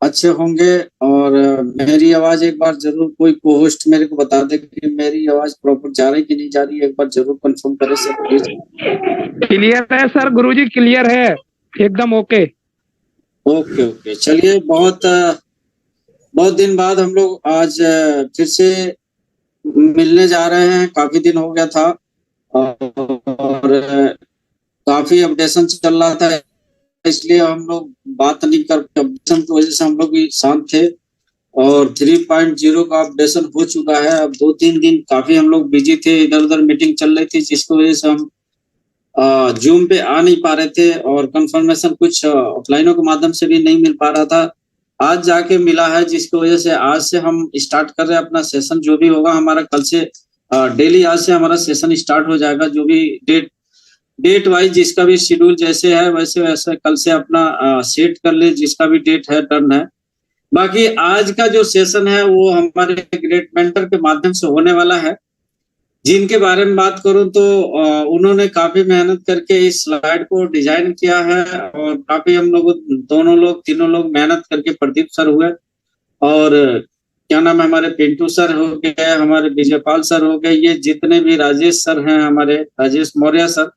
अच्छे होंगे। और मेरी आवाज एक बार जरूर कोई को होस्ट मेरे को बता दे कि मेरी आवाज प्रॉपर जा रही कि नहीं जा रही है, एक बार जरूर कंफर्म करे सर प्लीज। क्लियर है सर, गुरुजी क्लियर है, एकदम ओके। ओके ओके, चलिए बहुत बहुत दिन बाद हम लोग आज फिर से मिलने जा रहे हैं। काफी दिन हो गया था और काफी अपडेशन चल रहा था, इसलिए हम लोग बात नहीं कर, अपडेशन की वजह से हम लोग भी शांत थे। और 3.0 का अपडेशन हो चुका है। अब 2-3 दिन काफी हम लोग बिजी थे, इधर उधर मीटिंग चल रही थी, जिसकी वजह से हम जूम पे आ नहीं पा रहे थे और कंफर्मेशन कुछ ऑफलाइनों के माध्यम से भी नहीं मिल पा रहा था। आज जाके मिला है, जिसकी वजह से आज से हम स्टार्ट कर रहे हैं अपना सेशन। जो भी होगा हमारा कल से डेली आज से हमारा सेशन स्टार्ट हो जाएगा। जो भी डेट वाइज जिसका भी शेड्यूल जैसे है वैसे वैसे कल से अपना सेट कर ले, जिसका भी डेट है डन है। बाकी आज का जो सेशन है वो हमारे ग्रेट मेंटर के माध्यम से होने वाला है। जिनके बारे में बात करूं तो उन्होंने काफी मेहनत करके इस स्लाइड को डिजाइन किया है और काफी हम लोग तीनों लोग मेहनत करके प्रदीप सर हुए और क्या नाम है, हमारे पिंटू सर हो गए, हमारे विजयपाल सर हो गए, ये जितने भी राजेश सर हैं, हमारे राजेश मौर्य सर,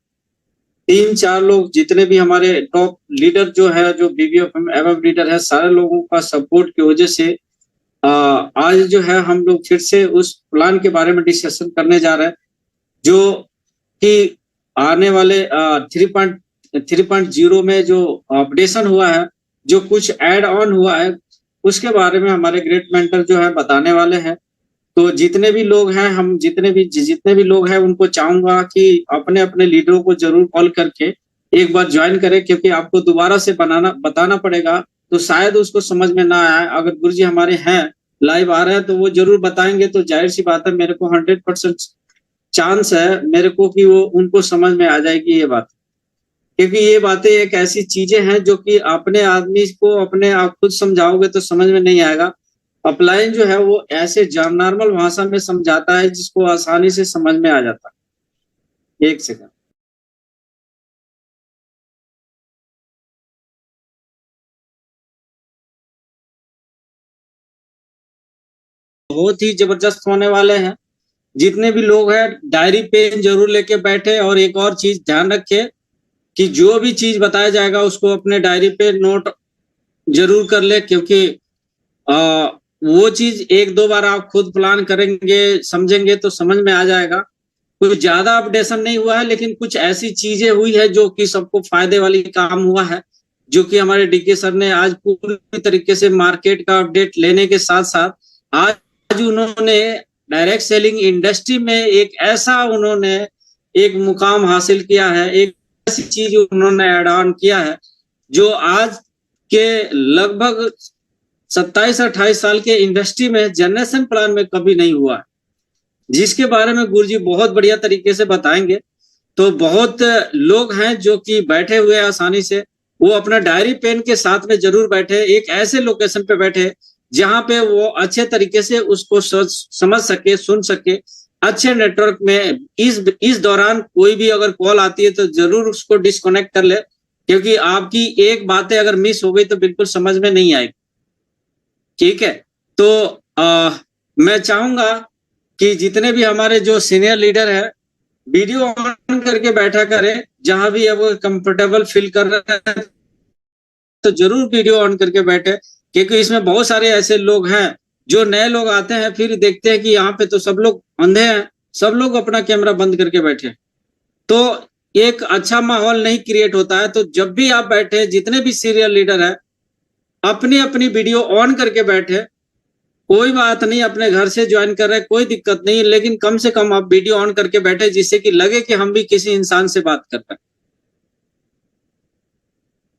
3-4 लोग जितने भी हमारे टॉप लीडर जो है, जो बीबीएफ एवं लीडर है, सारे लोगों का सपोर्ट की वजह से आज जो है हम लोग फिर से उस प्लान के बारे में डिस्कशन करने जा रहे हैं, जो कि आने वाले 3.0 में जो अपडेशन हुआ है, जो कुछ ऐड ऑन हुआ है, उसके बारे में हमारे ग्रेट मेंटर जो है बताने वाले हैं। तो जितने भी लोग हैं, हम जितने भी लोग हैं, उनको चाहूंगा कि अपने अपने लीडरों को जरूर कॉल करके एक बार ज्वाइन करें, क्योंकि आपको दोबारा से बताना पड़ेगा, तो शायद उसको समझ में ना आए। अगर गुरुजी हमारे हैं, लाइव आ रहे हैं, तो वो जरूर बताएंगे, तो जाहिर सी बात है मेरे को 100% चांस है मेरे को कि वो उनको समझ में आ जाएगी ये बात। क्योंकि ये बातें एक ऐसी चीजें हैं जो कि अपने आदमी को अपने आप खुद समझाओगे तो समझ में नहीं आएगा। अपलाइन जो है वो ऐसे नॉर्मल भाषा में समझाता है जिसको आसानी से समझ में आ जाता है। एक सेकंड। बहुत ही जबरदस्त होने वाले हैं। जितने भी लोग हैं डायरी पेन जरूर लेके बैठे, और एक और चीज ध्यान रखे कि जो भी चीज बताया जाएगा उसको अपने डायरी पे नोट जरूर कर ले, क्योंकि वो चीज 1-2 बार आप खुद प्लान करेंगे, समझेंगे तो समझ में आ जाएगा। कुछ ज्यादा अपडेशन नहीं हुआ है, लेकिन कुछ ऐसी चीजें हुई है जो कि सबको फायदे वाली काम हुआ है, जो कि हमारे डीके सर ने आज पूरी तरीके से मार्केट का अपडेट लेने के साथ साथ आज उन्होंने डायरेक्ट सेलिंग इंडस्ट्री में एक ऐसा उन्होंने एक मुकाम हासिल किया है, एक ऐसी चीज उन्होंने ऐड ऑन किया है जो आज के लगभग 27-28 साल के इंडस्ट्री में जनरेशन प्लान में कभी नहीं हुआ है, जिसके बारे में गुरुजी बहुत बढ़िया तरीके से बताएंगे। तो बहुत लोग हैं जो कि बैठे हुए हैं आसानी से, वो अपना डायरी पेन के साथ में जरूर बैठे, एक ऐसे लोकेशन पे बैठे जहां पे वो अच्छे तरीके से उसको समझ सके, सुन सके, अच्छे नेटवर्क में। इस दौरान कोई भी अगर कॉल आती है तो जरूर उसको डिस्कनेक्ट कर ले, क्योंकि आपकी एक बातें अगर मिस हो गई तो बिल्कुल समझ में नहीं आएगी। ठीक है, तो मैं चाहूंगा कि जितने भी हमारे जो सीनियर लीडर है वीडियो ऑन करके बैठा करें, जहां भी अब कंफर्टेबल फील कर रहे हैं तो जरूर वीडियो ऑन करके बैठे, क्योंकि इसमें बहुत सारे ऐसे लोग हैं जो नए लोग आते हैं, फिर देखते हैं कि यहाँ पे तो सब लोग अंधे हैं, सब लोग अपना कैमरा बंद करके बैठे, तो एक अच्छा माहौल नहीं क्रिएट होता है। तो जब भी आप बैठे, जितने भी सीनियर लीडर है, अपनी अपनी वीडियो ऑन करके बैठे। कोई बात नहीं, अपने घर से ज्वाइन कर रहे, कोई दिक्कत नहीं, लेकिन कम से कम आप वीडियो ऑन करके बैठे, जिससे कि लगे कि हम भी किसी इंसान से बात कर रहे हैं।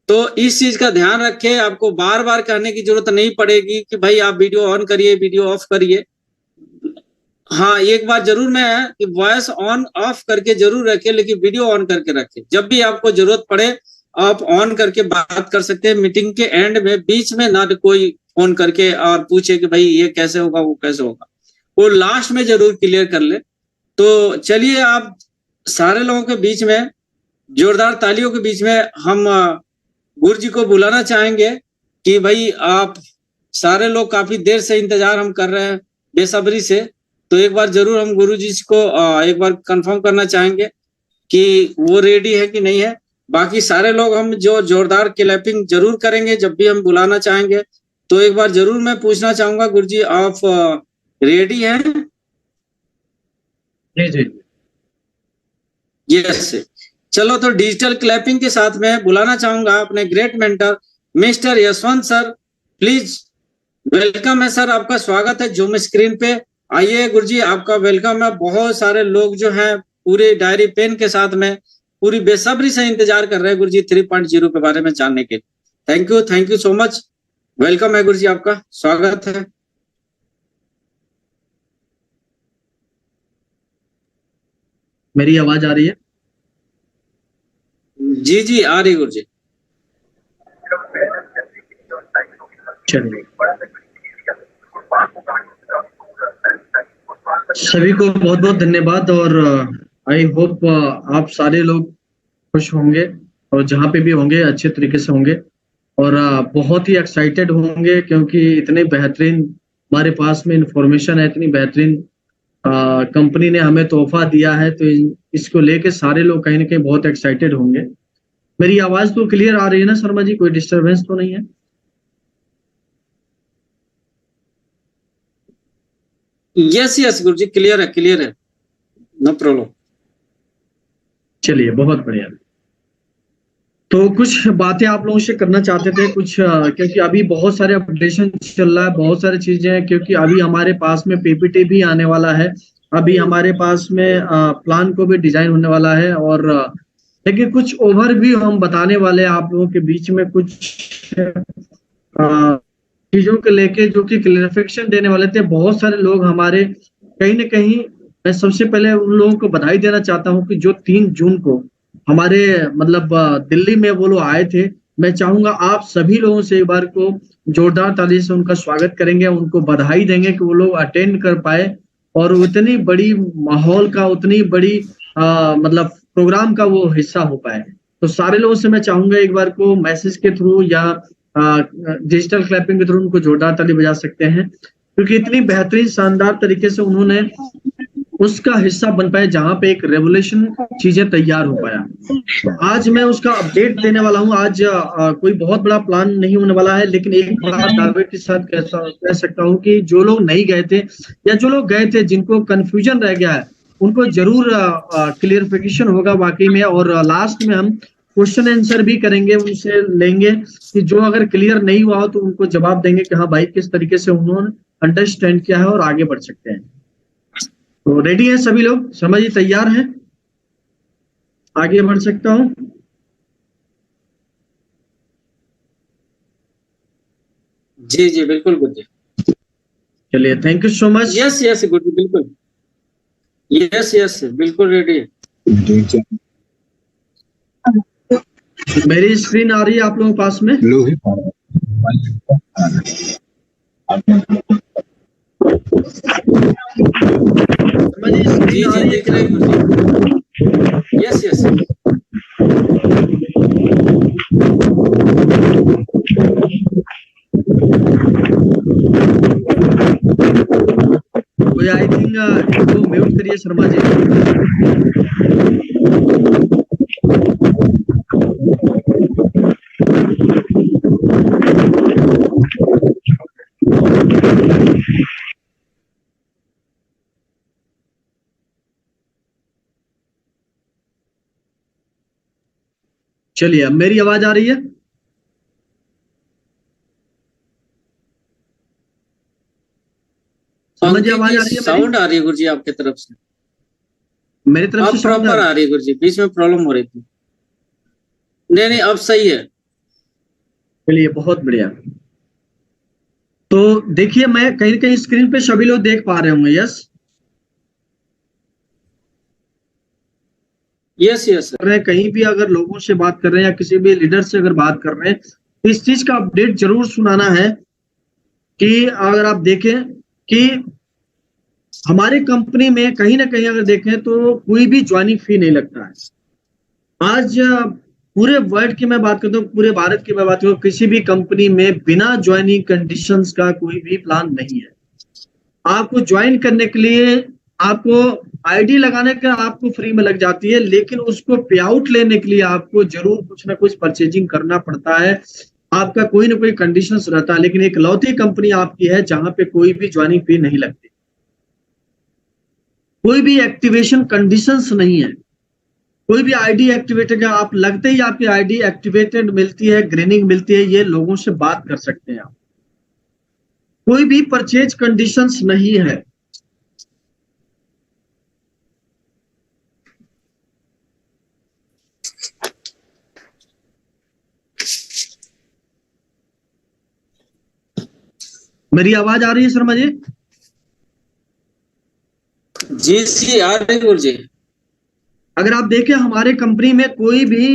तो इस चीज का ध्यान रखें, आपको बार बार कहने की जरूरत नहीं पड़ेगी कि भाई आप वीडियो ऑन करिए, वीडियो ऑफ करिए। हाँ, एक बात जरूर मैं है कि वॉइस ऑन ऑफ करके जरूर रखें, लेकिन वीडियो ऑन करके रखें। जब भी आपको जरूरत पड़े आप ऑन करके बात कर सकते हैं। मीटिंग के एंड में बीच में ना कोई फोन करके और पूछे कि भाई ये कैसे होगा, वो कैसे होगा, वो लास्ट में जरूर क्लियर कर ले। तो चलिए, आप सारे लोगों के बीच में जोरदार तालियों के बीच में हम गुरु जी को बुलाना चाहेंगे कि भाई आप सारे लोग काफी देर से इंतजार हम कर रहे हैं बेसब्री से। तो एक बार जरूर हम गुरुजी को एक बार कंफर्म करना चाहेंगे कि वो रेडी है कि नहीं है। बाकी सारे लोग हम जो जोरदार क्लैपिंग जरूर करेंगे जब भी हम बुलाना चाहेंगे। तो एक बार जरूर मैं पूछना चाहूंगा गुरुजी, आप रेडी हैं? जी। यस। चलो तो डिजिटल क्लैपिंग के साथ में बुलाना चाहूंगा अपने great mentor mister Yashwant sir. Please welcome है सर, आपका स्वागत है जूम स्क्रीन पे। आइए गुरुजी, आपका वेलकम है। बहुत सारे लोग जो हैं पूरे डायरी पेन के साथ में पूरी बेसब्री से इंतजार कर रहे हैं गुरुजी 3.0 के बारे में जानने के। Thank you so much. Welcome है गुरुजी, आपका स्वागत है। मेरी आवाज आ रही है? जी आ रही गुरुजी। चलिए, सभी को बहुत बहुत धन्यवाद और आई होप आप सारे लोग खुश होंगे और जहाँ पे भी होंगे अच्छे तरीके से होंगे और बहुत ही एक्साइटेड होंगे क्योंकि इतने बेहतरीन हमारे पास में इंफॉर्मेशन है, इतनी बेहतरीन कंपनी ने हमें तोहफा दिया है। तो इसको लेके सारे लोग कहीं ना कहीं बहुत एक्साइटेड होंगे। मेरी आवाज तो क्लियर आ रही है ना शर्मा जी? कोई डिस्टरबेंस तो नहीं है? यस गुरुजी, क्लियर है, नो प्रॉब्लम। चलिए, बहुत बढ़िया। तो कुछ बातें आप लोगों से करना चाहते थे कुछ, क्योंकि अभी बहुत सारे अपडेशन चल रहा है, बहुत सारी चीजें हैं, क्योंकि अभी हमारे पास में पीपीटी भी आने वाला है, अभी हमारे पास में प्लान को भी डिजाइन होने वाला है और लेकिन कुछ ओवरव्यू हम बताने वाले हैं आप लोगों के बीच में, कुछ चीजों को लेके जो कि क्लैरिफिकेशन देने वाले थे। बहुत सारे लोग हमारे कहीं ना कहीं, मैं सबसे पहले उन लोगों को बधाई देना चाहता हूं कि जो 3 जून को हमारे मतलब दिल्ली में वो लोग आए थे। मैं चाहूंगा आप सभी लोगों से एक बार को जोरदार ताली से उनका स्वागत करेंगे, उनको बधाई देंगे कि वो लोग अटेंड कर पाए और उतनी बड़ी माहौल का, उतनी बड़ी मतलब प्रोग्राम का वो हिस्सा हो पाए। तो सारे लोगों से मैं चाहूंगा एक बार को मैसेज के थ्रू या डिजिटल क्लैपिंग के थ्रू उनको जोरदार ताली बजा सकते हैं, क्योंकि इतनी बेहतरीन शानदार तरीके से उन्होंने उसका हिस्सा बन पाए जहां पे एक रेवोल्यूशन चीजें तैयार हो पाया। तो आज मैं उसका अपडेट देने वाला हूं। आज कोई बहुत बड़ा प्लान नहीं होने वाला है, लेकिन एक बड़ा दावे के साथ कह सकता हूं कि जो लोग नहीं गए थे या जो लोग गए थे जिनको कंफ्यूजन रह गया है, उनको जरूर क्लियरिफिकेशन होगा वाकई में। और लास्ट में हम क्वेश्चन आंसर भी करेंगे, उनसे लेंगे कि जो अगर क्लियर नहीं हुआ हो तो उनको जवाब देंगे कि हाँ भाई किस तरीके से उन्होंने अंडरस्टैंड किया है और आगे बढ़ सकते हैं। तो रेडी है सभी लोग? शर्मा जी तैयार हैं? आगे बढ़ सकता हूं? जी बिल्कुल गुरुजी। चलिए, thank you so much. Yes गुरुजी, बिल्कुल। यस बिल्कुल रेडी है। मेरी स्क्रीन आ रही है आप लोगों के पास में? जी दिख रही है। यस कोई आई थिंक इनको म्यूट करिए शर्मा जी। चलिए, अब मेरी आवाज आ रही है? समझ आवाज आ रही है? साउंड आ रही है गुरुजी आपकी तरफ से? मेरी तरफ से प्रॉपर आ रही है गुरुजी, बीच में प्रॉब्लम हो रही थी। नहीं अब सही है। चलिए, बहुत बढ़िया। तो देखिए, मैं कहीं ना कहीं स्क्रीन पे सभी लोग देख पा रहे होंगे। यस कर रहे हैं, कहीं भी अगर लोगों से बात कर रहे हैं या किसी भी लीडर से अगर बात कर रहे हैं तो इस चीज का अपडेट जरूर सुनाना है कि अगर आप देखें कि हमारे कंपनी में कहीं ना कहीं अगर देखें तो कोई भी ज्वाइनिंग फी नहीं लगता है। आज पूरे वर्ल्ड की मैं बात करता हूँ, पूरे भारत की मैं बात करूँ, किसी भी कंपनी में बिना ज्वाइनिंग कंडीशंस का कोई भी प्लान नहीं है। आपको ज्वाइन करने के लिए आपको आईडी लगाने का आपको फ्री में लग जाती है, लेकिन उसको पे आउट लेने के लिए आपको जरूर कुछ ना कुछ परचेजिंग करना पड़ता है। आपका कोई ना कोई कंडीशंस रहता है, लेकिन एक लौती कंपनी आपकी है जहां पे कोई भी ज्वाइनिंग फी नहीं लगती, कोई भी एक्टिवेशन कंडीशंस नहीं है, कोई भी आईडी एक्टिवेटेड है, आप लगते ही आपकी आईडी एक्टिवेटेड मिलती है, ग्रीनिंग मिलती है, ये लोगों से बात कर सकते हैं आप। कोई भी परचेज कंडीशंस नहीं है। मेरी आवाज आ रही है शर्मा जी? जी आ रही गुरु जी। अगर आप देखें हमारे कंपनी में कोई भी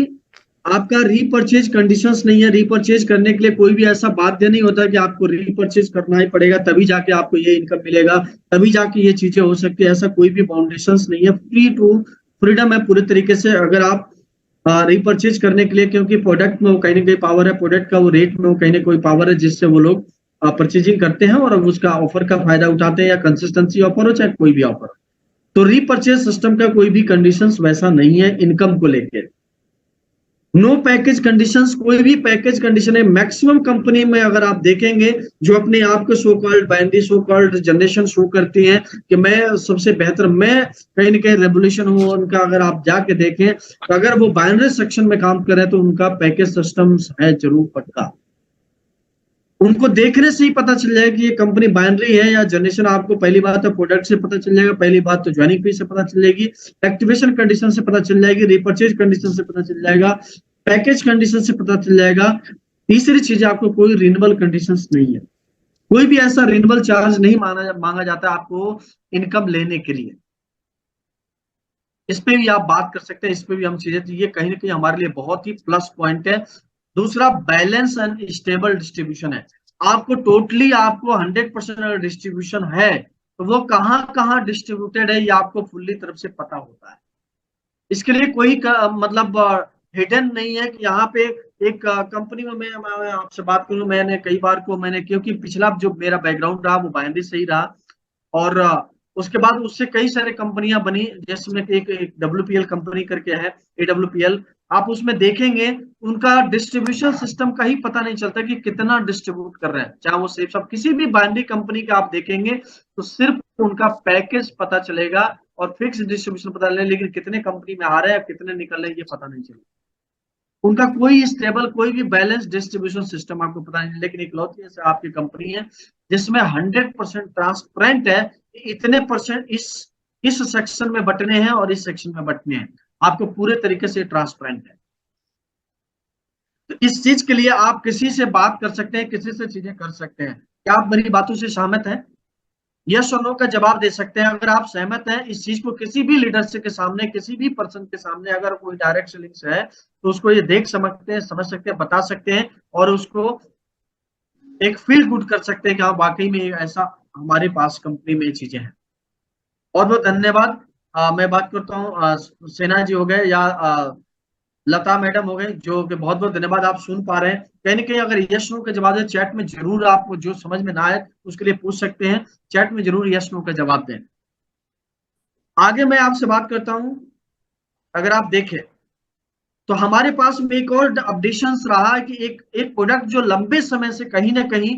आपका रीपरचेज कंडीशंस नहीं है। रीपरचेज करने के लिए कोई भी ऐसा बाध्य नहीं होता कि आपको रीपरचेज करना ही पड़ेगा तभी जाके आपको ये इनकम मिलेगा, तभी जाके ये चीजें हो सकती है, ऐसा कोई भी बाउंडेशंस नहीं है। फ्रीडम है पूरे तरीके से। अगर आप रीपरचेज करने के लिए, क्योंकि प्रोडक्ट में वो कहीं ना कहीं पावर है, प्रोडक्ट का वो रेट में वो कहीं ना कोई पावर है जिससे वो लोग परचेजिंग करते हैं और उसका ऑफर का फायदा उठाते हैं, या कंसिस्टेंसी ऑफर हो चाहे कोई भी ऑफर हो। तो रीपरचेज सिस्टम का कोई भी कंडीशंस वैसा नहीं है इनकम को लेके। नो पैकेज कंडीशंस, कोई भी पैकेज कंडीशन है। मैक्सिमम कंपनी में अगर आप देखेंगे जो अपने आप को so called binary so called generation show करती हैं कि मैं सबसे बेहतर, मैं कहीं ना कहीं रेवोल्यूशन हूं, उनका अगर आप जाके देखें तो अगर वो बाइनरी सेक्शन में काम कर रहे हैं तो उनका पैकेज सिस्टम है जरूर पक्का। उनको देखने से ही पता चल जाएगा कि ये कंपनी बाइनरी है या जनरेशन। आपको पहली बात तो प्रोडक्ट से पता चल जाएगा, पहली बात तो ज्वाइनिंग फी से पता चल जाएगी, एक्टिवेशन कंडीशन से पता चल जाएगी, रीपरचेज कंडीशन से पता चल जाएगा, पैकेज कंडीशन से पता चल जाएगा। तीसरी चीज, आपको कोई रिन्यूअल कंडीशंस नहीं है, कोई भी ऐसा रिन्यूअल चार्ज नहीं मांगा जाता आपको इनकम लेने के लिए। इस पे भी आप बात कर सकते हैं, इस पे भी हम चीजें, ये कहीं ना कहीं हमारे लिए बहुत ही प्लस पॉइंट है। दूसरा, बैलेंस एंड स्टेबल डिस्ट्रीब्यूशन है। आपको टोटली आपको 100% डिस्ट्रीब्यूशन है तो वो कहाँ कहाँ डिस्ट्रीब्यूटेड है ये आपको फुल्ली तरफ से पता होता है। इसके लिए कोई मतलब हिडन नहीं है कि यहाँ पे एक कंपनी में मैं आपसे बात करूं, मैंने कई बार को मैंने, क्योंकि पिछला जो मेरा बैकग्राउंड रहा वो बाइनरी से ही रहा, और उसके बाद उससे कई सारे कंपनियां बनी, जिसमें एक WPL कंपनी करके है, AWPL। आप उसमें देखेंगे उनका डिस्ट्रीब्यूशन सिस्टम का ही पता नहीं चलता कि कितना डिस्ट्रीब्यूट कर रहे हैं, चाहे वो सेफ सब किसी भी बाइनरी कंपनी का आप देखेंगे तो सिर्फ उनका पैकेज पता चलेगा और फिक्स डिस्ट्रीब्यूशन पता चलेगा, लेकिन कितने कंपनी में आ रहे हैं कितने निकल रहे हैं ये पता नहीं चलेगा। उनका कोई स्टेबल, कोई भी बैलेंस डिस्ट्रीब्यूशन सिस्टम आपको पता नहीं। लेकिन इकलौती ऐसे आपकी कंपनी है जिसमें 100% ट्रांसपेरेंट है, इतने परसेंट इस सेक्शन में बटने हैं और इस सेक्शन में बटने हैं, आपको पूरे तरीके से ट्रांसपेरेंट है। तो इस चीज के लिए आप किसी से बात कर सकते हैं, किसी से चीजें कर सकते हैं। क्या आप मेरी बातों से सहमत हैं? यस और नो का जवाब दे सकते हैं। अगर आप सहमत हैं इस चीज को, किसी भी लीडरशिप के सामने, किसी भी पर्सन के सामने अगर कोई डायरेक्ट सेलिंग्स है तो उसको ये देख समझते हैं, समझ सकते हैं, बता सकते हैं और उसको एक फील गुड कर सकते हैं कि हाँ वाकई में ऐसा हमारे पास कंपनी में ये चीजें हैं। बहुत बहुत धन्यवाद। मैं बात करता हूँ सेना जी हो गए या लता मैडम हो गए, जो कि बहुत बहुत धन्यवाद, आप सुन पा रहे हैं। कहीं ना कहीं अगर यस नो का जवाब है चैट में जरूर, आपको जो समझ में ना आए उसके लिए पूछ सकते हैं, चैट में जरूर यस नो का जवाब दें। आगे मैं आपसे बात करता हूं, अगर आप देखें तो हमारे पास में एक और अपडेशन रहा है कि एक प्रोडक्ट जो लंबे समय से कहीं ना कहीं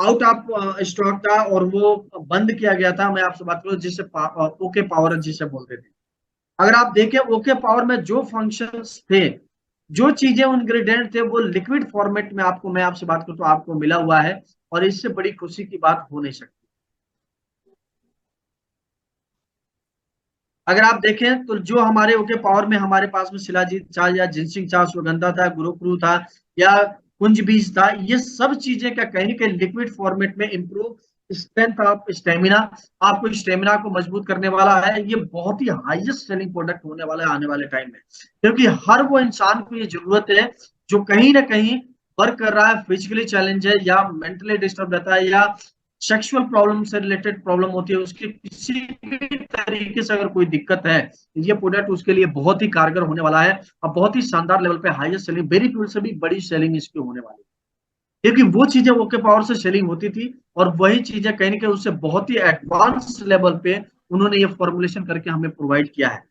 आउट ऑफ स्टॉक था और वो बंद किया गया था। मैं आपसे बात करूं जिसे ओके पावर जिसे बोलते थे। अगर आप देखें ओके पावर में जो फंक्शंस थे, जो चीजें इंग्रेडिएंट थे, वो लिक्विड फॉर्मेट में आपको, मैं आपसे बात करूं तो आपको मिला हुआ है, और इससे बड़ी खुशी की बात हो नहीं सकती। अगर आप देखें तो जो हमारे ओके पावर में हमारे पास में शिलाजीत चाय या जिनसिंग चाय, सुगंधा था, गुरुक्रु था या कुंज बीज था, ये सब चीजें क्या कहीं कहीं लिक्विड फॉर्मेट में इंप्रूव स्ट्रेंथ ऑफ स्टेमिना, आपको स्टेमिना को मजबूत करने वाला है। ये बहुत ही हाईएस्ट सेलिंग प्रोडक्ट होने वाला है आने वाले टाइम में, क्योंकि हर वो इंसान को ये जरूरत है जो कहीं ना कहीं वर्क कर रहा है, फिजिकली चैलेंज है या मेंटली डिस्टर्ब रहता है या सेक्सुअल प्रॉब्लम से रिलेटेड प्रॉब्लम होती है, उसके किसी भी तरीके से अगर कोई दिक्कत है, ये प्रोडक्ट उसके लिए बहुत ही कारगर होने वाला है और बहुत ही शानदार लेवल पे हाईएस्ट सेलिंग, बेरी फ्यूल से भी बड़ी सेलिंग इसकी होने वाली है, क्योंकि वो चीजें ओके पावर से सेलिंग होती थी और वही चीजें कहीं ना कहीं उससे बहुत ही एडवांस लेवल पे उन्होंने ये फॉर्मुलेशन करके हमें प्रोवाइड किया है।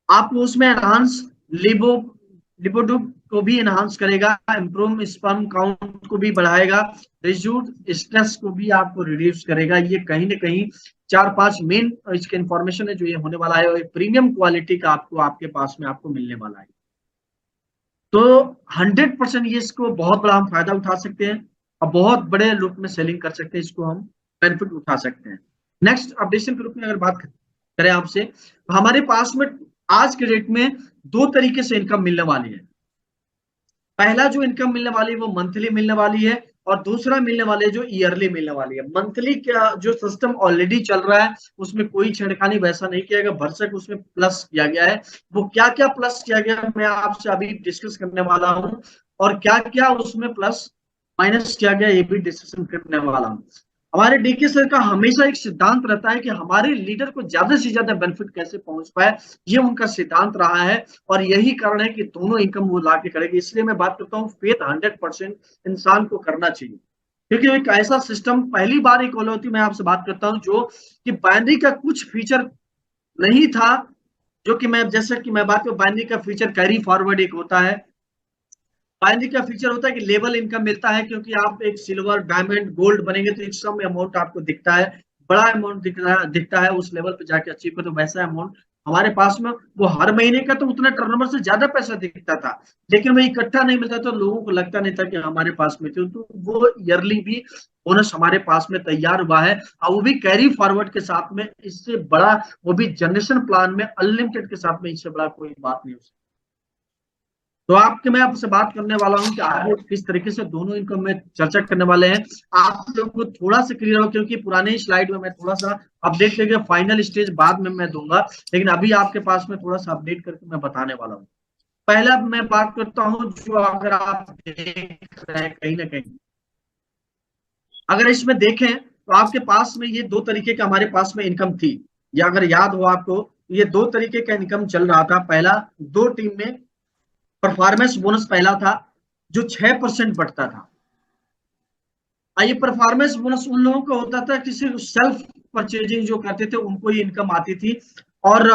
आपको उसमें एनहांस लिबो लिपोडुब को भी एनहांस करेगा, इम्प्रूव स्पर्म काउंट को भी बढ़ाएगा, रिड्यूस स्ट्रेस को भी आपको रिड्यूस करेगा। ये कहीं ना कहीं 4-5 मेन इसके इंफॉर्मेशन है जो ये होने वाला है और प्रीमियम क्वालिटी का आपको आपके पास में आपको मिलने वाला है। तो 100% ये इसको बहुत बड़ा हम फायदा उठा सकते हैं और बहुत बड़े रूप में सेलिंग कर सकते हैं, इसको हम बेनिफिट उठा सकते हैं। नेक्स्ट अपडेशन के रूप में अगर बात करें आपसे, तो हमारे पास में आज के डेट में 2 तरीके से इनकम मिलने वाली है। पहला जो इनकम मिलने वाली है वो मंथली मिलने वाली है और दूसरा मिलने वाली है जो ईयरली मिलने वाली है। मंथली का जो सिस्टम ऑलरेडी चल रहा है उसमें कोई छेड़खानी वैसा नहीं किया गया, भरसक उसमें प्लस किया गया है। वो क्या क्या प्लस किया गया मैं आपसे अभी डिस्कस करने वाला हूं और क्या क्या उसमें प्लस माइनस किया गया ये भी डिस्कशन करने वाला हूं। हमारे डीके सर का हमेशा एक सिद्धांत रहता है कि हमारे लीडर को ज्यादा से ज्यादा बेनिफिट कैसे पहुंच पाए, ये उनका सिद्धांत रहा है और यही कारण है कि दोनों इनकम वो ला के करेगी। इसलिए मैं बात करता हूँ फेथ 100% इंसान को करना चाहिए, क्योंकि एक ऐसा सिस्टम पहली बार एक होती मैं आपसे बात करता हूँ जो कि बाइनरी का कुछ फीचर नहीं था, जो कि मैं जैसे कि मैं बात करूं बाइनरी का फीचर कैरी फॉरवर्ड एक होता है। बाइनरी का फीचर होता है कि लेवल इनकम मिलता है, क्योंकि आप एक सिल्वर डायमंड गोल्ड बनेंगे तो एक सम अमाउंट आपको दिखता है, बड़ा अमाउंट दिखता है उस लेवल पे जाके अचीव कर, तो वैसा अमाउंट हमारे पास में वो हर महीने का तो उतना टर्नओवर से ज्यादा पैसा दिखता था, लेकिन वो इकट्ठा नहीं मिलता तो लोगों को लगता नहीं था कि हमारे पास में तो वो ईयरली भी बोनस हमारे पास में तैयार हुआ है और वो भी कैरी फॉरवर्ड के साथ में। इससे बड़ा वो भी जनरेशन प्लान में अनलिमिटेड के साथ में, इससे बड़ा कोई बात नहीं हो सकती। तो मैं आपसे बात करने वाला हूं कि आगे किस तरीके से दोनों इनकम में चर्चा करने वाले हैं। आप लोग को थोड़ा सा क्लियर हो, क्योंकि पुराने स्लाइड में मैं थोड़ा सा अपडेट करके फाइनल स्टेज बाद में मैं दूंगा, लेकिन अभी आपके पास में थोड़ा सा अपडेट करके मैं बताने वाला हूँ। पहला मैं बात करता हूँ जो अगर आप देख रहे हैं कहीं ना कहीं, अगर इसमें देखें तो आपके पास में ये 2 तरीके का हमारे पास में इनकम थी, या अगर याद हो आपको ये 2 तरीके का इनकम चल रहा था। पहला 2 टीम में परफॉर्मेंस बोनस पहला था जो 6% बढ़ता था। ये परफॉर्मेंस बोनस उन लोगों का होता था किसी सेल्फ परचेजिंग जो करते थे उनको ये इनकम आती थी, और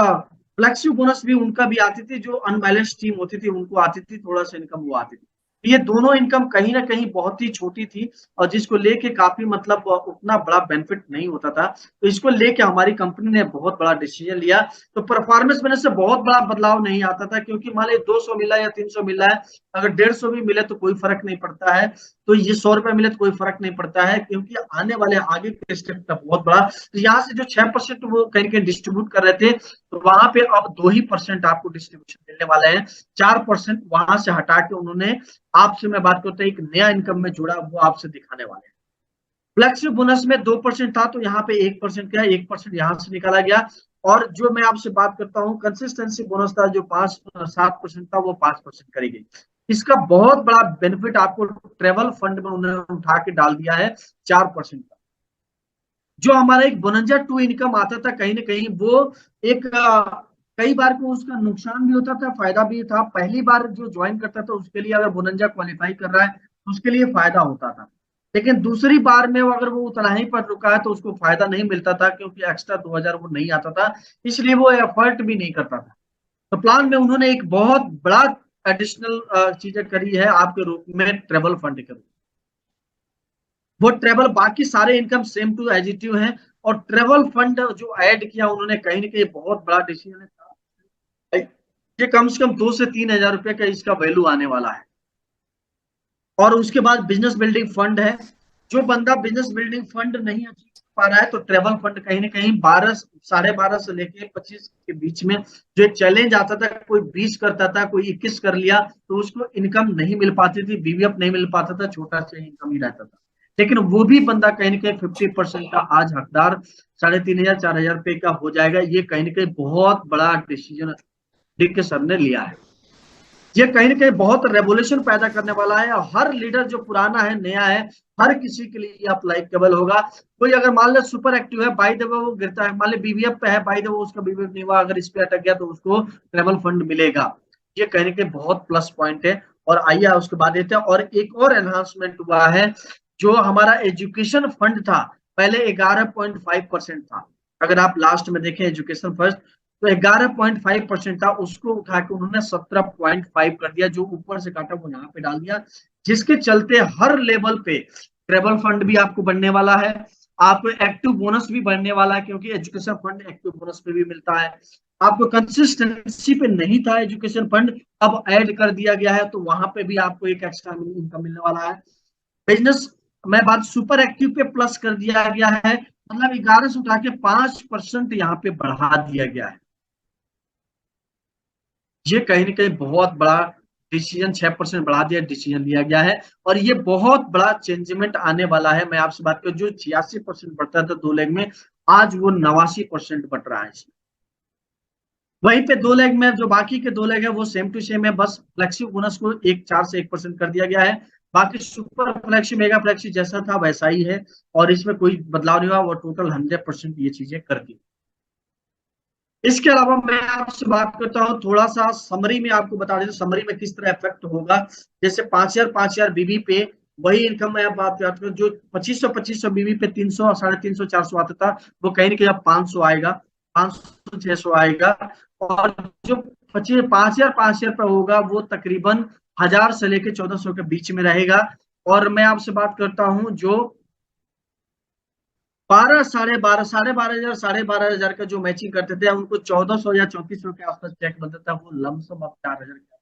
फ्लेक्सी बोनस भी उनका भी आती थी, जो अनबैलेंस टीम होती थी उनको आती थी, थोड़ा सा इनकम वो आती थी। ये दोनों इनकम कहीं ना कहीं बहुत ही छोटी थी और जिसको लेके काफी मतलब उतना बड़ा बेनिफिट नहीं होता था, तो इसको लेके हमारी कंपनी ने बहुत बड़ा डिसीजन लिया। तो परफॉर्मेंस बनने से बहुत बड़ा बदलाव नहीं आता था, क्योंकि मान लीजिए 200 मिला या 300 मिला है, अगर 150 भी मिले तो कोई फर्क नहीं पड़ता है, तो ये 100 रुपए मिले तो कोई फर्क नहीं पड़ता है, क्योंकि आने वाले आगे के स्टेप का बहुत बड़ा। तो यहाँ से जो 6% वो कहीं कहीं डिस्ट्रीब्यूट कर रहे थे, तो वहां पे अब 2% आपको डिस्ट्रीब्यूशन मिलने वाला है, 4% वहां से हटा के उन्होंने आपसे मैं बात करता हूँ एक नया इनकम में जुड़ा वो आपसे दिखाने वाले हैं। फ्लेक्सिबल बोनस में 2% था, तो यहाँ पे 1% क्या 1% यहाँ से निकाला गया। और जो मैं आपसे बात करता हूँ कंसिस्टेंसी बोनस था जो 7% था वो 5% करेगी। इसका बहुत बड़ा बेनिफिट आपको ट्रेवल फंड में उन्होंने उठा के डाल दिया है 4% का। जो हमारा एक बोनंजा 2 इनकम आता था कहीं ना कहीं वो एक कई बार को उसका नुकसान भी होता था फायदा भी था। पहली बार जो ज्वाइन करता था उसके लिए अगर बोनंजा क्वालिफाई कर रहा है तो उसके लिए फायदा होता था, लेकिन दूसरी बार में अगर वो उतना ही पर रुका है तो उसको फायदा नहीं मिलता था, क्योंकि एक्स्ट्रा 2000 वो नहीं आता था, इसलिए वो एफर्ट भी नहीं करता था। तो प्लान में उन्होंने एक बहुत बड़ा एडिशनल चीजें करी है आपके रूप में ट्रेवल फंड के रूप में। वो ट्रेवल बाकी सारे इनकम सेम टू एजिटिव है, और ट्रेवल फंड जो ऐड किया उन्होंने कहीं ना कहीं बहुत बड़ा डिसीजन है। ये कम से कम 2 से 3 हजार रुपए का इसका वैल्यू आने वाला है। और उसके बाद बिजनेस बिल्डिंग फंड है। जो बंदा बिजनेस बिल्डिंग फंड नहीं अचीव पा रहा है तो ट्रेवल फंड कहीं ना कहीं 12 से लेके 25 के बीच में जो एक चैलेंज आता था, कोई 20 करता था कोई 21 कर लिया तो उसको इनकम नहीं मिल पाती थी, बीवीएफ नहीं मिल पाता था, छोटा सा इनकम ही रहता था, लेकिन वो भी बंदा कहीं ना कहीं 50% का आज हकदार 3500 4000 रुपए का हो जाएगा। ये कहीं ना कहीं बहुत बड़ा डिसीजन डीके सर ने लिया है। ये कहीं ना कहीं बहुत रेवोल्यूशन पैदा करने वाला है। और हर लीडर जो पुराना है नया है, हर किसी के लिए अप्लाइकेबल होगा। कोई अगर मान लो सुपर एक्टिव है, बाय द वे वो गिरता है, मान लो बीबीएफ पे है, बाय द वे उसका बीबीएफ नहीं हुआ, अगर इस पे अटक गया तो उसको ट्रेवल फंड मिलेगा। ये कहीं ना कहीं बहुत प्लस पॉइंट है। और आइए उसके बाद देते हैं। और एक और एनहांसमेंट हुआ है, जो हमारा एजुकेशन फंड था पहले 11.5% था। अगर आप लास्ट में देखें एजुकेशन फंड तो 11.5% था, उसको उठा के उन्होंने 17.5 कर दिया, जो ऊपर से काटा वो यहाँ पे डाल दिया। जिसके चलते हर लेवल पे ट्रेवल फंड भी आपको बनने वाला है, आपको एक्टिव बोनस भी बनने वाला है, क्योंकि एजुकेशन फंड एक्टिव बोनस पे भी मिलता है। आपको कंसिस्टेंसी पे नहीं था एजुकेशन फंड, अब ऐड कर दिया गया है, तो वहां पे भी आपको एक एक्स्ट्रा इनकम मिलने वाला है। बिजनेस मैं बात सुपर एक्टिव पे प्लस कर दिया गया है, मतलब 11 से उठा के 5% यहाँ पे बढ़ा दिया गया है। ये कहीं ना कहीं बहुत बड़ा डिसीजन, 6% बढ़ा दिया डिसीजन लिया गया है। और ये बहुत बड़ा चेंजमेंट आने वाला है। मैं आपसे बात करूं, जो 86% बढ़ता था 2 लेग में, आज वो 89% बढ़ रहा है इसमें। वहीं पे 2 लेग में जो बाकी के 2 लेग है वो सेम टू सेम है, बस फ्लेक्सी बोनस को 4 से 1% कर दिया गया है। बाकी सुपर फ्लेक्सी मेगा फ्लेक्सी जैसा था वैसा ही है, और इसमें कोई बदलाव नहीं हुआ। वो टोटल 100% ये चीजें कर दी। इसके अलावा मैं आपसे बात करता हूं, थोड़ा सा समरी में आपको बता देता हूं समरी में किस तरह इफेक्ट होगा। जैसे 5,000 बीबी पे वही इनकम मैं बात करूं, जो 2500 बीबी पे 300 350 400 आता था, वो कहीं ना कहीं अब 500 आएगा, 500 600 आएगा। और जो 5,000 पर होगा वो तकरीबन 1000 से लेकर 1400 के बीच में रहेगा। और मैं आपसे बात करता हूं, जो 12 साढ़े बारह हजार का जो मैचिंग करते थे, उनको 1400 या 3400 के आसपास चेक बनता था, वो लमसम अब 4000 का।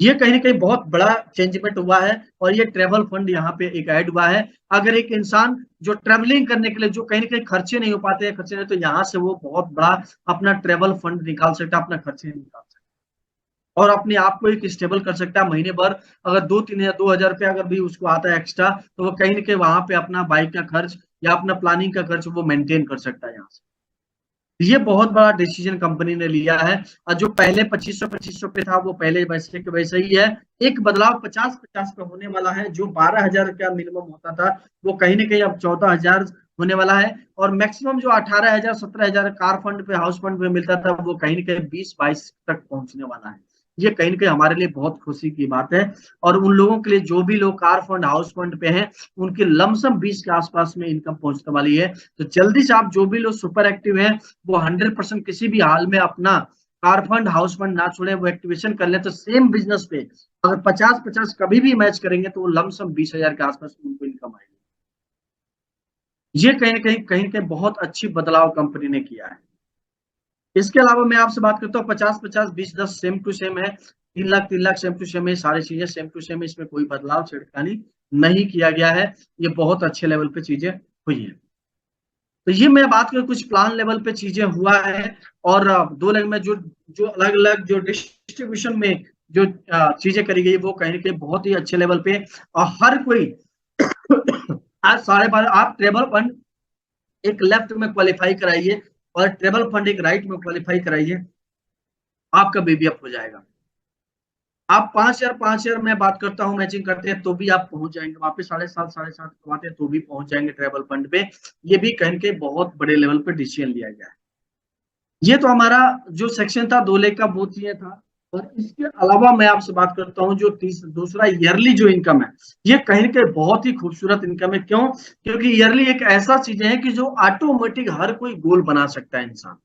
ये कहीं ना कहीं बहुत बड़ा चेंजमेंट हुआ है। और ये ट्रेवल फंड यहाँ पे एक ऐड हुआ है। अगर एक इंसान जो ट्रेवलिंग करने के लिए जो कहीं ना कहीं खर्चे नहीं हो पाते हैं, खर्चे नहीं, तो यहाँ से वो बहुत बड़ा अपना ट्रेवल फंड निकाल सकता है, अपना खर्चे निकाल सकता है और अपने आप को एक स्टेबल कर सकता है। महीने भर अगर 2-3 2 हजार रुपया अगर भी उसको आता है एक्स्ट्रा, तो वो कहीं ना कहीं वहां पे अपना बाइक का खर्च या अपना प्लानिंग का खर्च वो मेंटेन कर सकता है यहाँ से। ये बहुत बड़ा डिसीजन कंपनी ने लिया है। और जो पहले 2500 पे था, वो पहले वैसे के वैसे ही है। एक बदलाव 50-50 पे होने वाला है। जो 12,000 का मिनिमम होता था, वो कहीं ना कहीं अब 14,000 होने वाला है। और मैक्सिमम जो 18,000 17,000 कार फंड पे हाउस फंड पे मिलता था, वो कहीं ना कहीं 20-22 तक पहुंचने वाला है। ये कहीं ना कहीं हमारे लिए बहुत खुशी की बात है। और उन लोगों के लिए जो भी लोग कार फंड हाउस फंड पे हैं, उनकी लमसम 20 के आसपास में इनकम पहुंचने वाली है। तो जल्दी से आप जो भी लोग सुपर एक्टिव हैं, वो 100% किसी भी हाल में अपना कार फंड हाउस फंड ना छोड़े, वो एक्टिवेशन कर ले। तो सेम बिजनेस पे अगर 50-50 कभी भी मैच करेंगे, तो वो लमसम 20,000 के आसपास उनको इनकम आएगी। ये कहीं बहुत अच्छी बदलाव कंपनी ने किया है। इसके अलावा मैं आपसे बात करता हूँ 50-50 20-10 सेम टू सेम है, 3 lakh 3 lakh same to same है, सारी चीजें सेम टू सेम है, इसमें कोई बदलाव छेड़खानी नहीं किया गया है। ये बहुत अच्छे लेवल पे चीजें हुई है। तो ये मैं बात करूं कुछ प्लान लेवल पे चीजें हुआ है। और 2 लेग में जो जो अलग अलग जो डिस्ट्रीब्यूशन में जो चीजें करी गई, वो कहीं ना कहीं बहुत ही अच्छे लेवल पे। और हर कोई आज 12:30 आप ट्रेवल फंड एक लेफ्ट में क्वालिफाई कराइए और ट्रेवल फंड एक राइट में क्वालिफाई कराइए, आपका बीबीएफ हो जाएगा। आप 5,000 मैं बात करता हूँ मैचिंग करते हैं, तो भी आप पहुंच जाएंगे वहां पे। 7.5 कमाते हैं तो भी पहुंच जाएंगे ट्रेवल फंड पे। ये भी कहीं के बहुत बड़े लेवल पे डिसीजन लिया गया है। ये तो हमारा जो सेक्शन था 2 लेख का, वो चीजें था। और इसके अलावा मैं आपसे बात करता हूँ जो दूसरा ईयरली जो इनकम है, ये कहीं ना कहीं बहुत ही खूबसूरत इनकम है। क्यों? क्योंकि ईयरली एक ऐसा चीज है कि जो ऑटोमेटिक हर कोई गोल बना सकता है इंसान,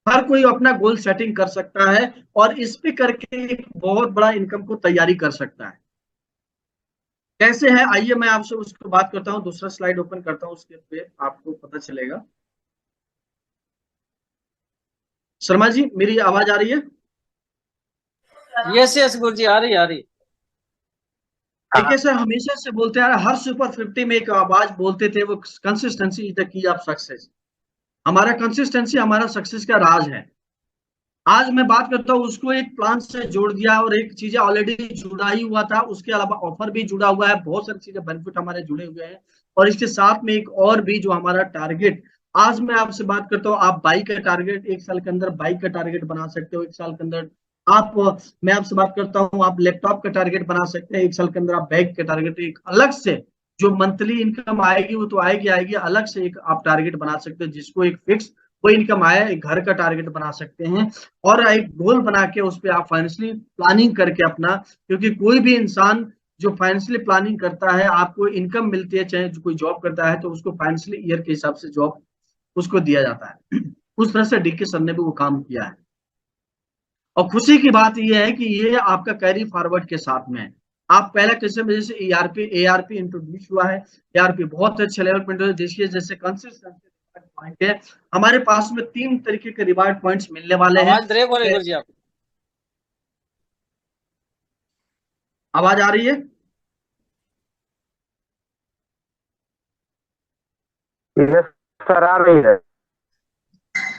हर कोई अपना गोल सेटिंग कर सकता है और इस पे करके एक बहुत बड़ा इनकम को तैयारी कर सकता है। कैसे है, आइए मैं आपसे उसको बात करता हूँ। दूसरा स्लाइड ओपन करता हूँ, उसके पे आपको पता चलेगा। शर्मा जी, मेरी आवाज आ रही है? यस यस गुरुजी, आ रही आ रही। देखिए सर, हमेशा से बोलते आ रहे, हर सुपर 50 में एक आवाज बोलते थे, वो consistency is the key of success. हमारा कंसिस्टेंसी हमारा सक्सेस का राज है। आज मैं बात करता हूँ, उसको एक प्लान से जोड़ दिया और एक चीजें ऑलरेडी जुड़ा ही हुआ था, उसके अलावा ऑफर भी जुड़ा हुआ है, बहुत सारी चीजें बेनिफिट हमारे जुड़े हुए हैं। और इसके साथ में एक और भी जो हमारा टारगेट, आज मैं आपसे बात करता हूँ, आप बाइक का टारगेट 1 साल के अंदर बाइक का टारगेट बना सकते हो, 1 साल के अंदर आप मैं आपसे बात करता हूँ, आप लैपटॉप का टारगेट बना सकते हैं 1 साल के अंदर। आप बैग के टारगेट एक अलग से जो मंथली इनकम आएगी वो तो आएगी आएगी, अलग से एक आप टारगेट बना सकते हैं जिसको एक फिक्स वो इनकम आया, एक घर का टारगेट बना सकते हैं और एक गोल बना के उस पर आप फाइनेंशियली प्लानिंग करके अपना, क्योंकि कोई भी इंसान जो फाइनेंशियली प्लानिंग करता है, आपको इनकम मिलती है, चाहे जो कोई जॉब करता है तो उसको फाइनेंशियली ईयर के हिसाब से जॉब उसको दिया जाता है। उस तरह से डीके सर ने भी वो काम किया है। और खुशी की बात यह है कि ये आपका कैरी फॉरवर्ड के साथ में है। आप पहला किस्म में जैसे एआरपी इंट्रोड्यूस हुआ है, एआरपी बहुत अच्छे लेवल पे देखिए, जैसे कंसिस्टेंसी पॉइंट है हमारे पास में 3 तरीके के रिवार्ड पॉइंट्स मिलने वाले हैं। आवाज ब्रेक हो रही है गुरुजी आप। आवाज आ रही है? यस सर, आ रही है।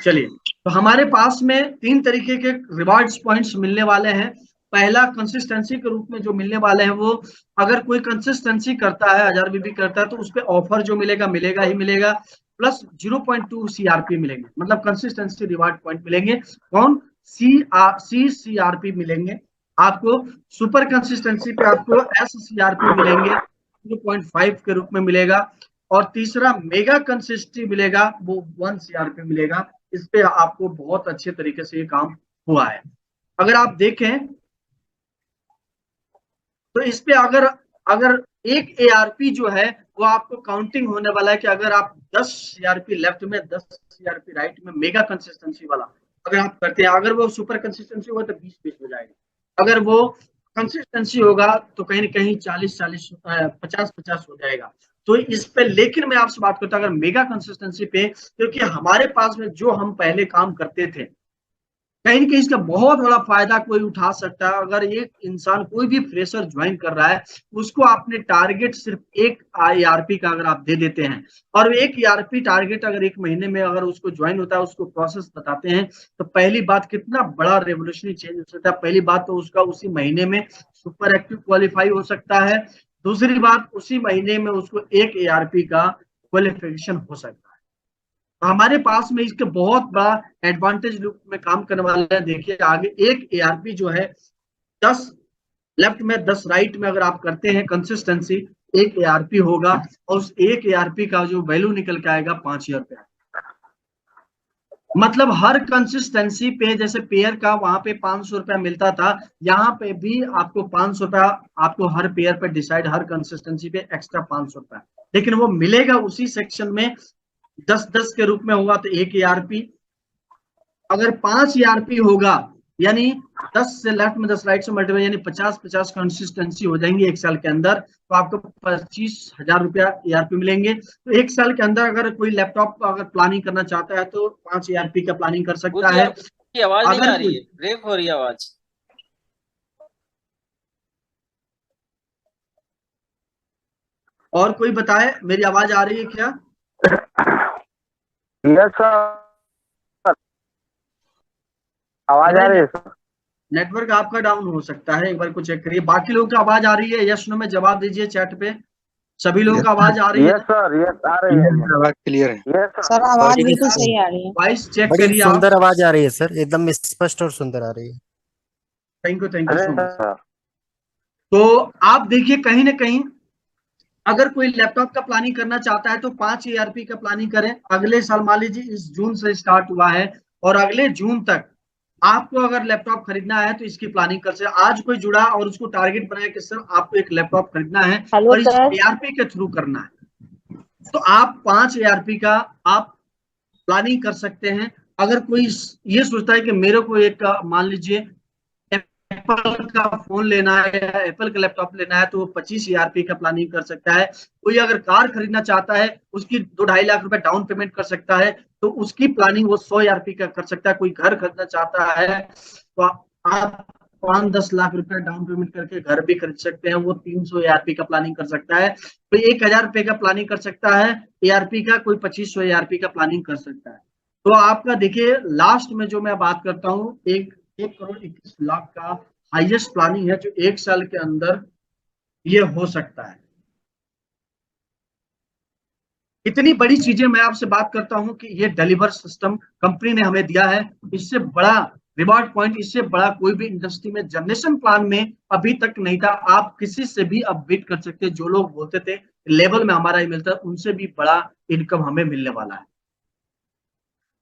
चलिए, तो हमारे पास में 3 तरीके के रिवार्ड्स पॉइंट्स मिलने वाले हैं। पहला कंसिस्टेंसी के रूप में जो मिलने वाले हैं वो, अगर कोई कंसिस्टेंसी करता है, 1000 बीबी करता है, तो उस पर ऑफर जो मिलेगा मिलेगा ही मिलेगा, प्लस 0.2 सीआरपी मिलेंगे, मतलब कंसिस्टेंसी रिवार्ड पॉइंट मिलेंगे। कौन? सीआरपी मिलेंगे आपको। सुपर कंसिस्टेंसी पे आपको एस सीआरपी मिलेंगे, 0.5 के रूप में मिलेगा। और तीसरा मेगा कंसिस्टेंसी मिलेगा, वो 1 सीआरपी मिलेगा। इस पे आपको बहुत अच्छे तरीके से ये काम हुआ है। अगर आप देखें तो इस पे अगर अगर एक एआरपी जो है वो आपको काउंटिंग होने वाला है कि अगर आप 10 सीआरपी लेफ्ट में, 10 सीआरपी राइट में, मेगा कंसिस्टेंसी वाला अगर आप करते हैं, अगर वो सुपर कंसिस्टेंसी होगा तो 20-20 हो जाएगा। अगर वो कंसिस्टेंसी होगा तो कहीं ना कहीं 40-40, 50-50 हो जाएगा। तो इस पे, लेकिन मैं आपसे बात करता हूँ अगर मेगा कंसिस्टेंसी पे, क्योंकि हमारे पास में जो हम पहले काम करते थे, कहीं ना कहीं इसका बहुत बड़ा फायदा कोई उठा सकता है। अगर एक इंसान कोई भी फ्रेशर ज्वाइन कर रहा है, उसको आपने टारगेट सिर्फ एक ईआरपी का अगर आप दे देते हैं, और एक ईआरपी टारगेट अगर 1 महीने में अगर उसको ज्वाइन होता है, उसको प्रोसेस बताते हैं, तो पहली बात कितना बड़ा रेवोल्यूशनरी चेंज हो सकता है। पहली बात तो उसका उसी महीने में सुपर एक्टिव क्वालिफाई हो सकता है। दूसरी बात, उसी महीने में उसको एक ईआरपी का क्वालिफिकेशन हो सकता है। हमारे पास में इसके बहुत बड़ा एडवांटेज लूप में काम करने वाले हैं। देखिए आगे, एक एआरपी जो है 10 लेफ्ट में 10 राइट में अगर आप करते हैं कंसिस्टेंसी, एक एआरपी होगा और उस एक एआरपी का जो वैल्यू निकल के आएगा 5,000 रुपया। मतलब हर कंसिस्टेंसी पे, जैसे पेयर का वहां पे 500 रुपया मिलता था, यहाँ पे भी आपको 500 रुपया आपको हर पेयर पे डिसाइड, हर कंसिस्टेंसी पे एक्स्ट्रा 500 रुपया, लेकिन वो मिलेगा उसी सेक्शन में। 10-10 के रूप में होगा तो एक ईआरपी, अगर 5 ईआरपी होगा यानी 10 से लेफ्ट में 10 राइट से मल्टीप्लाई, यानी 50-50 कंसिस्टेंसी हो जाएंगी 1 साल के अंदर, तो आपको 25,000 रुपया ईआरपी मिलेंगे। तो 1 साल के अंदर अगर कोई लैपटॉप अगर प्लानिंग करना चाहता है तो 5 ईआरपी का प्लानिंग कर सकता गुरुजी है। आपकी आवाज नहीं अगर आ रही कोई है, ब्रेक हो रही है आवाज। और कोई बताए, मेरी आवाज आ रही है क्या? यस सर, आवाज आ रही है सर। नेटवर्क आपका डाउन हो सकता है, एक बार को चेक करिए। बाकी लोगों की आवाज आ रही है? यस नो में जवाब दीजिए चैट पे। सभी लोगों का आवाज आ रही है? यस सर, यस आ रही है। आवाज क्लियर है यस सर सर, आवाज बड़ी बिल्कुल सही आ रही है। वॉइस चेक बड़ी करिए आप। सुंदर आवाज आ रही है सर, एकदम स्पष्ट और सुंदर आ रही है। थैंक यू अरे सो मच। सर, तो आप देखिए कहीं ना कहीं अगर कोई लैपटॉप का प्लानिंग करना चाहता है तो 5 ईआरपी का प्लानिंग करें। अगले साल मान लीजिए इस जून से स्टार्ट हुआ है और अगले जून तक आपको अगर लैपटॉप खरीदना है तो इसकी प्लानिंग कर सकते। आज कोई जुड़ा और उसको टारगेट बनाया कि सर आपको एक लैपटॉप खरीदना है हेलो और इस सर। एआरपी के थ्रू करना है, तो आप 5 एआरपी का आप प्लानिंग कर सकते हैं। अगर कोई ये सोचता है कि मेरे को एक मान लीजिए एप्पल का फोन लेना है या एप्पल का लैपटॉप लेना है तो वो 25 ईआरपी का प्लानिंग कर सकता है। कोई अगर कार खरीदना चाहता है, उसकी 2-2.5 लाख रुपए डाउन पेमेंट कर सकता है, तो उसकी प्लानिंग वो 100 ईआरपी का कर सकता है। कोई घर खरीदना चाहता है तो आप 5-10 लाख रुपए डाउन पेमेंट करके घर भी खरीद सकते हैं, वो 300 ईआरपी का प्लानिंग कर सकता है। कोई 1,000 रुपए का प्लानिंग कर सकता है ईआरपी का, कोई 2500 ईआरपी का प्लानिंग कर सकता है। तो आपका देखिए लास्ट में जो मैं बात करता हूँ, 1,21,00,000 का हाईएस्ट प्लानिंग है जो 1 साल के अंदर ये हो सकता है। इतनी बड़ी चीजें मैं आपसे बात करता हूं कि ये डिलीवर सिस्टम कंपनी ने हमें दिया है। इससे बड़ा रिवॉर्ड पॉइंट इससे बड़ा कोई भी इंडस्ट्री में जनरेशन प्लान में अभी तक नहीं था। आप किसी से भी अब बीट कर सकते हैं। जो लोग बोलते थे लेवल में हमारा ही मिलता है, उनसे भी बड़ा इनकम हमें मिलने वाला है।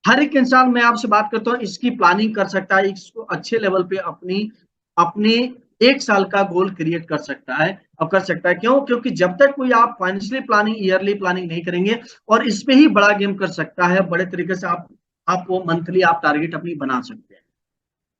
हर एक इंसान, मैं आपसे बात करता हूँ, इसकी प्लानिंग कर सकता है, इसको अच्छे लेवल पे अपनी अपने 1 साल का गोल क्रिएट कर सकता है। और कर सकता है क्यों? क्योंकि जब तक कोई आप फाइनेंशियली प्लानिंग, ईयरली प्लानिंग नहीं करेंगे, और इस पे ही बड़ा गेम कर सकता है, बड़े तरीके से आप वो मंथली आप टारगेट अपनी बना सकते हैं।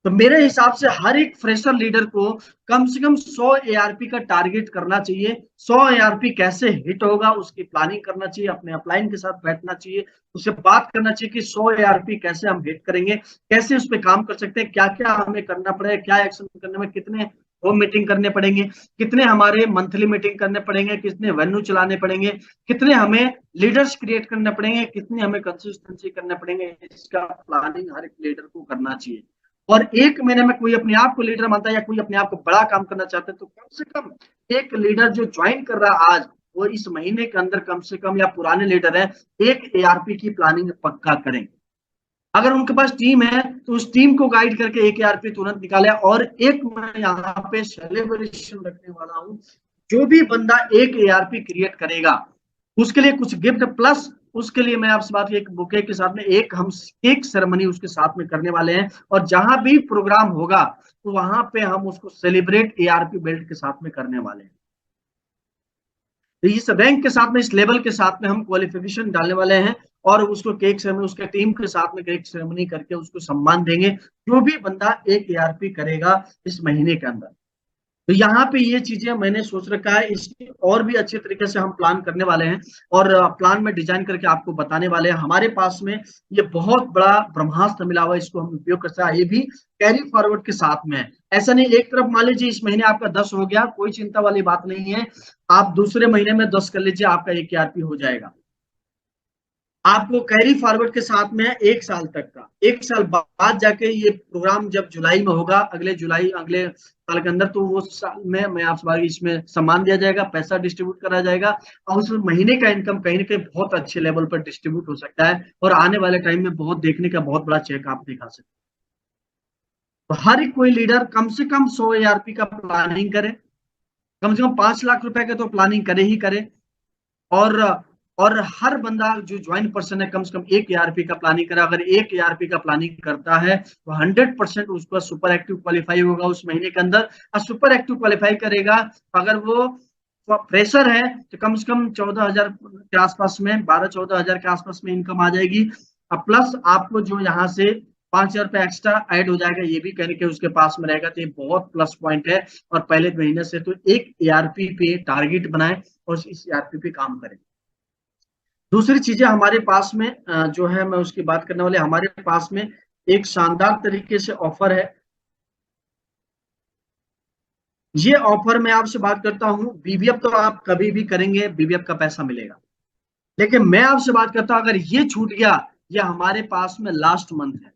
तो मेरे हिसाब से हर एक फ्रेशर लीडर को कम से कम 100 एआरपी का टारगेट करना चाहिए। 100 एआरपी कैसे हिट होगा उसकी प्लानिंग करना चाहिए, अपने अपलाइन के साथ बैठना चाहिए, उससे बात करना चाहिए कि 100 एआरपी कैसे हम हिट करेंगे, कैसे उस पर काम कर सकते हैं, क्या क्या हमें करना पड़ेगा, क्या एक्शन करने में कितने होम मीटिंग करने पड़ेंगे, कितने हमारे मंथली मीटिंग करने पड़ेंगे, कितने वेन्यू चलाने पड़ेंगे, कितने हमें लीडर्स क्रिएट करने पड़ेंगे, कितने हमें कंसिस्टेंसी करने पड़ेंगे। इसका प्लानिंग हर एक लीडर को करना चाहिए। और 1 महीने में कोई अपने आप को लीडर मानता है या कोई अपने आप को बड़ा काम करना चाहता है, तो कम से कम एक लीडर जो ज्वाइन कर रहा है आज, वो इस महीने के अंदर कम से कम, या पुराने लीडर है, एक एआरपी की प्लानिंग पक्का करें। अगर उनके पास टीम है तो उस टीम को गाइड करके एक एआरपी तुरंत निकाले। और एक मैं यहाँ पे सेलिब्रेशन रखने वाला हूँ, जो भी बंदा एक एआरपी क्रिएट करेगा उसके लिए कुछ गिफ्ट, प्लस उसके लिए मैं आपसे बात की एक बुके के साथ में एक हम केक सेरेमनी उसके साथ में करने वाले हैं। और जहां भी प्रोग्राम होगा तो वहां पे हम उसको सेलिब्रेट एआरपी बेल्ट के साथ में करने वाले हैं। तो इस रैंक के साथ में, इस लेवल के साथ में हम क्वालिफिकेशन डालने वाले हैं, और उसको केक सेरेमनी उसके टीम के साथ में केक सेरेमनी करके उसको सम्मान देंगे, जो भी बंदा एक एआरपी करेगा इस महीने के अंदर। तो यहाँ पे ये चीजें मैंने सोच रखा है, इसकी और भी अच्छे तरीके से हम प्लान करने वाले हैं, और प्लान में डिजाइन करके आपको बताने वाले हैं। हमारे पास में ये बहुत बड़ा ब्रह्मास्त्र मिला हुआ है, इसको हम उपयोग कर सकते हैं। ये भी कैरी फॉरवर्ड के साथ में है। ऐसा नहीं एक तरफ मान लीजिए इस महीने आपका 10 हो गया, कोई चिंता वाली बात नहीं है, आप दूसरे महीने में 10 कर लीजिए, आपका एक आरपी हो जाएगा। आपको कैरी फॉरवर्ड के साथ में 1 साल तक का, 1 साल बाद जाके ये प्रोग्राम जब जुलाई में होगा, अगले साल के अंदर, तो वो साल में मैं आपसे बात, इसमें सम्मान दिया जाएगा, पैसा डिस्ट्रीब्यूट करा जाएगा, और उस महीने का इनकम कहीं ना कहीं बहुत अच्छे लेवल पर डिस्ट्रीब्यूट हो सकता है, और आने वाले टाइम में बहुत देखने का बहुत बड़ा चेक आप दिखा सकते हैं। तो हर एक कोई लीडर कम से कम 100 एआरपी का प्लानिंग करे, कम से कम 5 लाख रुपए का तो प्लानिंग करे ही करे। और हर बंदा जो ज्वाइन पर्सन है कम से कम एक एआरपी का प्लानिंग करा। अगर एक एआरपी का प्लानिंग करता है तो 100% उसको सुपर एक्टिव क्वालिफाई होगा उस महीने के अंदर। और सुपर एक्टिव क्वालिफाई करेगा, अगर वो फ्रेशर है तो कम से कम 14,000 के आसपास में, 12-14 हजार के आसपास में इनकम आ जाएगी। अब प्लस आपको जो यहाँ से 5,000 रुपये एक्स्ट्रा ऐड हो जाएगा, ये भी कहने के उसके पास में रहेगा, तो ये बहुत प्लस पॉइंट है। और पहले महीने से तो एक एआरपी पे टारगेट बनाए और इस एआरपी पे काम करें। दूसरी चीजें हमारे पास में जो है, मैं उसकी बात करने वाले, हमारे पास में एक शानदार तरीके से ऑफर है। ये ऑफर मैं आपसे बात करता हूं, बीबीएफ तो आप कभी भी करेंगे, बीबीएफ का पैसा मिलेगा, लेकिन मैं आपसे बात करता हूं, अगर ये छूट गया, ये हमारे पास में लास्ट मंथ है,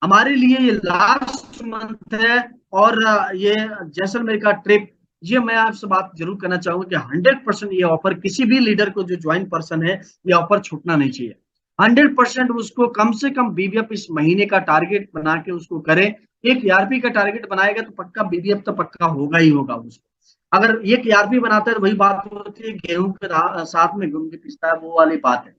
हमारे लिए ये लास्ट मंथ है। और ये जैसलमेर का ट्रिप, ये मैं आपसे बात जरूर करना चाहूंगा कि 100% ये ऑफर किसी भी लीडर को, जो ज्वाइन पर्सन है, ये ऑफर छूटना नहीं चाहिए। 100% उसको कम से कम बीबीएफ इस महीने का टारगेट बना के उसको करे। एक ईआरपी का टारगेट बनाएगा तो पक्का बीबीएफ तो पक्का होगा ही होगा उसको। अगर एक ईआरपी बनाता है तो वही बात होती है, गेहूं के साथ में गेहूं पिसता है, वो वाली बात है।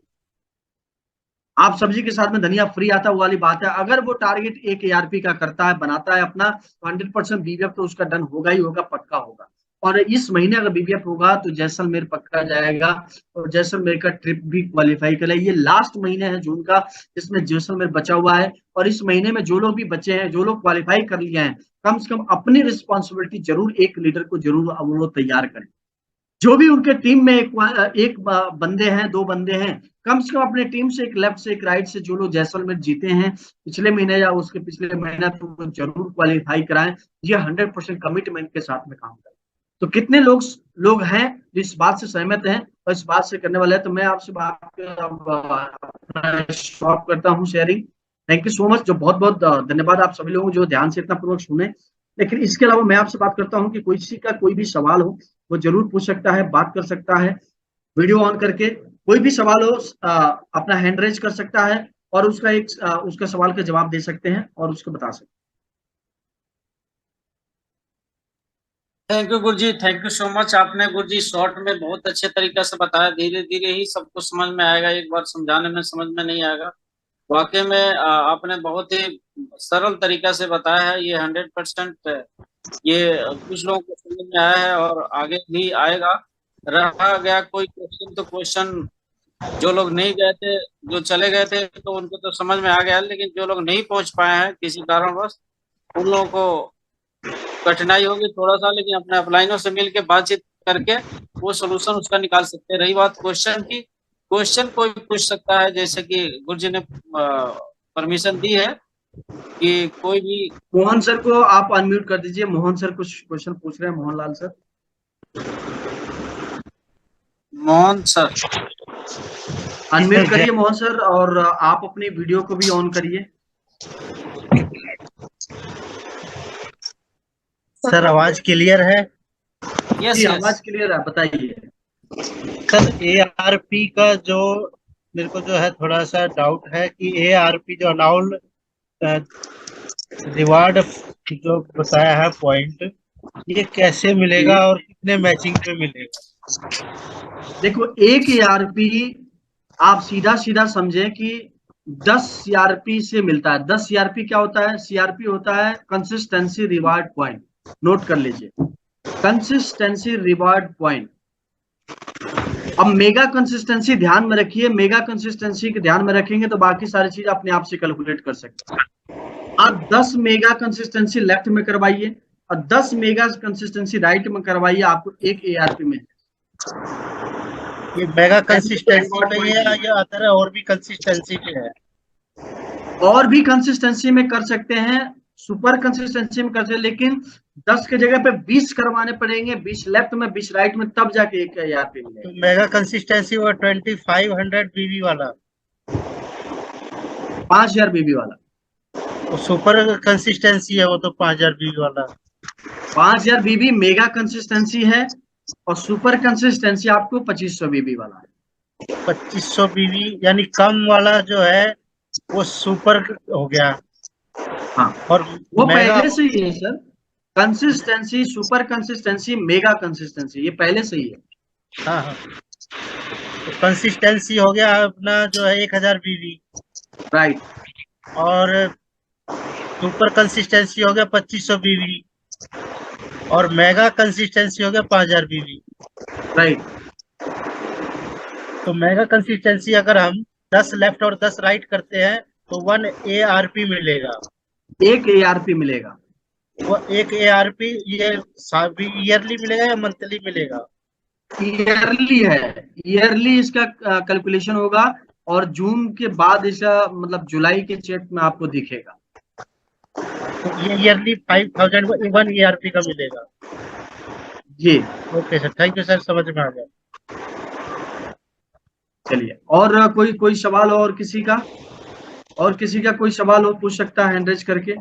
आप सब्जी के साथ में धनिया फ्री आता है, वो वाली बात है। अगर वो टारगेट एक एआरपी का करता है, बनाता है अपना, 100% बीबीएफ तो उसका डन होगा ही होगा, पक्का होगा। और इस महीने अगर बीबीएफ होगा तो जैसलमेर पक्का जाएगा, और जैसलमेर का ट्रिप भी क्वालिफाई करे। ये लास्ट महीने है जून का, जिसमें जैसलमेर बचा हुआ है। और इस महीने में जो लोग भी बचे हैं, जो लोग क्वालिफाई कर लिए हैं, कम से कम अपनी रिस्पॉन्सिबिलिटी जरूर, एक लीडर को जरूर वो तैयार करें। जो भी उनके टीम में एक बंदे हैं, 2 बंदे हैं, कम से कम अपने टीम से एक लेफ्ट से एक राइट से, जो लोग जैसलमेर जीते हैं पिछले महीने या उसके पिछले महीना, तो वो जरूर क्वालिफाई कराएं। ये 100% कमिटमेंट के साथ में काम करें। तो कितने लोग हैं जो इस बात से सहमत हैं और इस बात से करने वाले हैं? तो मैं आपसे स्टॉप करता हूँ sharing. Thank you so much, जो बहुत बहुत धन्यवाद आप सभी लोगों जो ध्यान से इतना पूर्वक सुने। लेकिन इसके अलावा मैं आपसे बात करता हूँ कि किसी का कोई भी सवाल हो वो जरूर पूछ सकता है, बात कर सकता है, वीडियो ऑन करके। कोई भी सवाल हो अपना हैंड रेज कर सकता है, और उसका सवाल का जवाब दे सकते हैं और उसको बता सकते हैं। Thank you Guruji, thank you so much. आपने गुरुजी शॉर्ट में बहुत अच्छे तरीके से बताया, धीरे धीरे ही सबको समझ में आएगा, एक बार समझाने में समझ में नहीं आएगा। वाकई में आपने बहुत ही सरल तरीका से बताया है, ये 100% ये कुछ लोगों को समझ में आया है और आगे भी आएगा। रहा गया कोई क्वेश्चन, तो क्वेश्चन जो लोग नहीं गए थे, जो चले गए थे, तो उनको तो समझ में आ गया, लेकिन जो लोग नहीं पहुंच पाए हैं किसी कारणवश, उन लोगों को कठिनाई होगी थोड़ा सा, लेकिन अपने अपलाइनों से मिल के बातचीत करके वो सोल्यूशन उसका निकाल सकते हैं। रही बात क्वेश्चन की, क्वेश्चन कोई पूछ सकता है, जैसे कि गुरुजी ने परमिशन दी है कि कोई भी। मोहन सर को आप अनम्यूट कर दीजिए, मोहन सर कुछ क्वेश्चन पूछ रहे हैं, Mohanlal sir. Mohan sir unmute करिए मोहन सर, और आप अपनी वीडियो को भी ऑन करिए। सर आवाज क्लियर है? यस जी यस। आवाज क्लियर है, बताइए। सर ARP का जो मेरे को जो है थोड़ा सा डाउट है कि ARP जो अनाउल रिवार्ड जो बताया है पॉइंट, ये कैसे मिलेगा और कितने मैचिंग पे मिलेगा? देखो, एक ERP आप सीधा सीधा समझे कि 10 CRP से मिलता है। 10 CRP क्या होता है? CRP होता है कंसिस्टेंसी रिवार्ड पॉइंट। नोट कर लीजिए, कंसिस्टेंसी रिवार्ड पॉइंट। अब मेगा कंसिस्टेंसी ध्यान में रखिए, मेगा कंसिस्टेंसी के ध्यान में रखेंगे तो बाकी सारी चीज अपने आप से कैलकुलेट कर सकते हैं। आप 10 मेगा कंसिस्टेंसी लेफ्ट में करवाइए और 10 मेगा कंसिस्टेंसी राइट में करवाइए, आपको एक ARP मिलेगा। ये मेगा कंसिस्टेंसी पे है या अदर और भी कंसिस्टेंसी पे है? और भी कंसिस्टेंसी में कर सकते हैं, सुपर कंसिस्टेंसी में कर सकते हैं, लेकिन 10 के जगह पे 20 करवाने पड़ेंगे, 20 लेफ्ट में 20 राइट में, तब जाके एक ARP मिलेगा। तो मेगा कंसिस्टेंसी वो 2500 BB वाला, 5000 BB वाला। वो सुपर कंसिस्टेंसी है वो तो 5000 BB वाला। 5000 BB मेगा कंसिस्टेंसी है और सुपर कंसिस्टेंसी आपको 2500 BB वाला है। 2500 BB यानी कम वाला जो है वो सुपर हो गया। हाँ, और वो मेगा पहले से ही है sir. Consistency, super consistency, mega consistency, ये पहले से ही है। हाँ हाँ, तो कंसिस्टेंसी हो गया अपना जो है 1000 BB, राइट। और सुपर कंसिस्टेंसी हो गया 2500 BB, और मेगा कंसिस्टेंसी हो गया 5000 BB। राइट। तो मेगा कंसिस्टेंसी अगर हम 10 लेफ्ट और 10 राइट करते हैं तो 1 ARP मिलेगा। एक ARP मिलेगा। वो एक ARP ये ईयरली मिलेगा या मंथली मिलेगा? ईयरली है, ईयरली इसका कैलकुलेशन होगा, और जून के बाद इसका मतलब जुलाई के चेक में आपको दिखेगा। तो ये ईयरली 5000 1 ARP का मिलेगा। जी okay sir, thank you sir, समझ में आ गया। चलिए, और कोई सवाल हो, और किसी का कोई सवाल हो पूछ सकता है हैंड रेज करके।